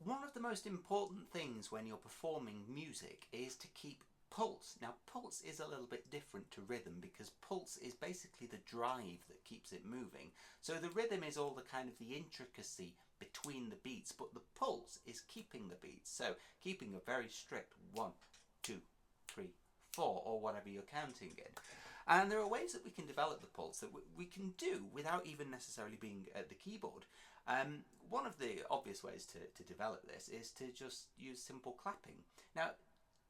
One of the most important things when you're performing music is to keep pulse. Now, pulse is a little bit different to rhythm because pulse is basically the drive that keeps it moving. So the rhythm is all the kind of the intricacy between the beats, but the pulse is keeping the beats. So keeping a very strict 1, 2, 3, 4, or whatever you're counting in. And there are ways that we can develop the pulse that we can do without even necessarily being at the keyboard. One of the obvious ways to develop this is to just use simple clapping. Now,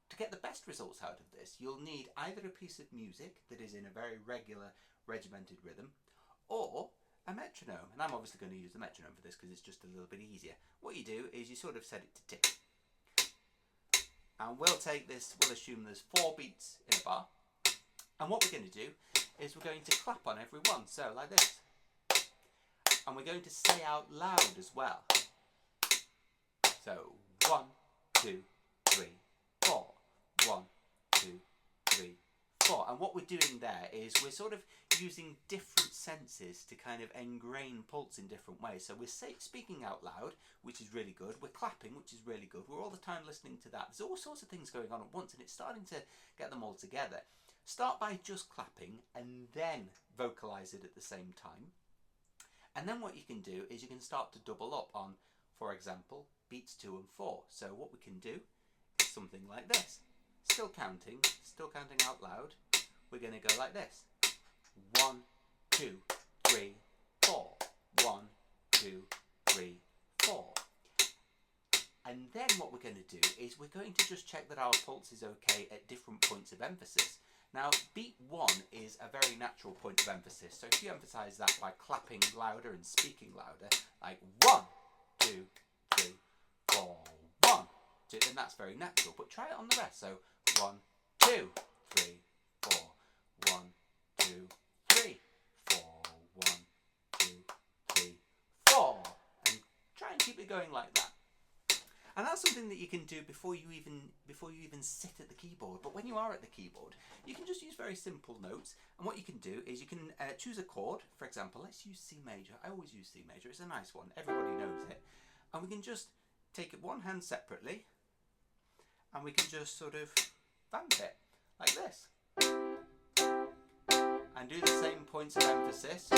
to get the best results out of this, you'll need either a piece of music that is in a very regular, regimented rhythm, or a metronome. And I'm obviously going to use the metronome for this because it's just a little bit easier. What you do is you sort of set it to tick. And we'll take this, we'll assume there's 4 beats in a bar. And what we're going to do is we're going to clap on every one, so like this. And we're going to say out loud as well. So 1, 2, 3, 4. 1, 2, 3, 4. And what we're doing there is we're sort of using different senses to kind of engrain pulse in different ways. So we're speaking out loud, which is really good. We're clapping, which is really good. We're all the time listening to that. There's all sorts of things going on at once, and it's starting to get them all together. Start by just clapping and then vocalize it at the same time. And then what you can do is you can start to double up on, for example, beats 2 and 4. So what we can do is something like this. Still counting out loud. We're going to go like this. 1, 2, 3, 4. 1, 2, 3, 4. And then what we're going to do is we're going to just check that our pulse is okay at different points of emphasis. Now, beat 1 is a very natural point of emphasis. So if you emphasize that by clapping louder and speaking louder, like 1, 2, 3, 4, 1, 2, then that's very natural. But try it on the rest. So 1, 2, 3, 4, 1, 2, 3, 4, 1, 2, 3, 4. And try and keep it going like that. And that's something that you can do before you even sit at the keyboard. But when you are at the keyboard, you can just use very simple notes. And what you can do is you can choose a chord. For example, let's use C major. I always use C major. It's a nice one. Everybody knows it. And we can just take it one hand separately, and we can just sort of vamp it like this. And do the same points of emphasis.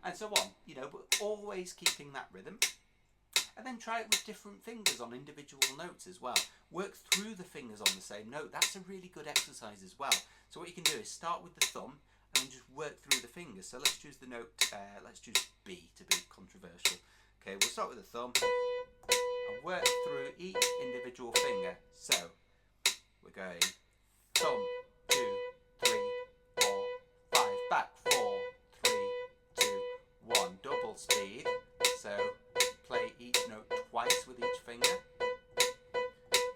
And so on, you know, but always keeping that rhythm. And then try it with different fingers on individual notes as well. Work through the fingers on the same note. That's a really good exercise as well. So what you can do is start with the thumb and then just work through the fingers. So let's choose the note, let's choose B to be controversial. Okay, we'll start with the thumb and work through each individual finger. So we're going thumb, 2, 3, 4, 5, back, 4, 3, 2, 1, double speed. So play each note twice with each finger,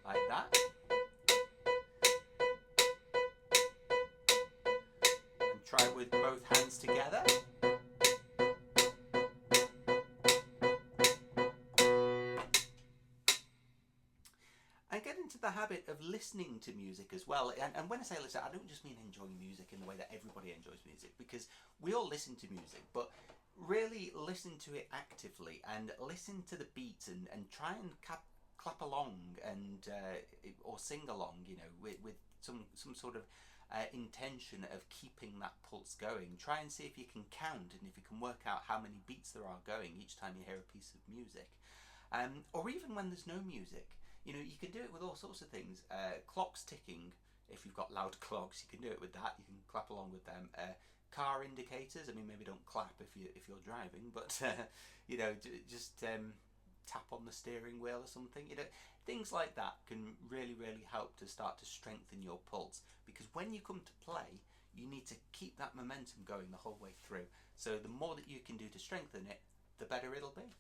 like that. And try it with both hands together. And get into the habit of listening to music as well. And when I say listen, I don't just mean enjoying music in the way that everybody enjoys music, because we all listen to music, but really listen to it actively and listen to the beats and try and clap along and or sing along, you know, with some sort of intention of keeping that pulse going. Try and see if you can count and if you can work out how many beats there are going each time you hear a piece of music. Or even when there's no music. You know, you can do it with all sorts of things. Clocks ticking, if you've got loud clocks, you can do it with that. You can clap along with them. Car indicators, I mean, maybe don't clap if you're driving, but you know, just tap on the steering wheel or something. You know, things like that can really help to start to strengthen your pulse, because when you come to play, you need to keep that momentum going the whole way through. So the more that you can do to strengthen it, the better it'll be.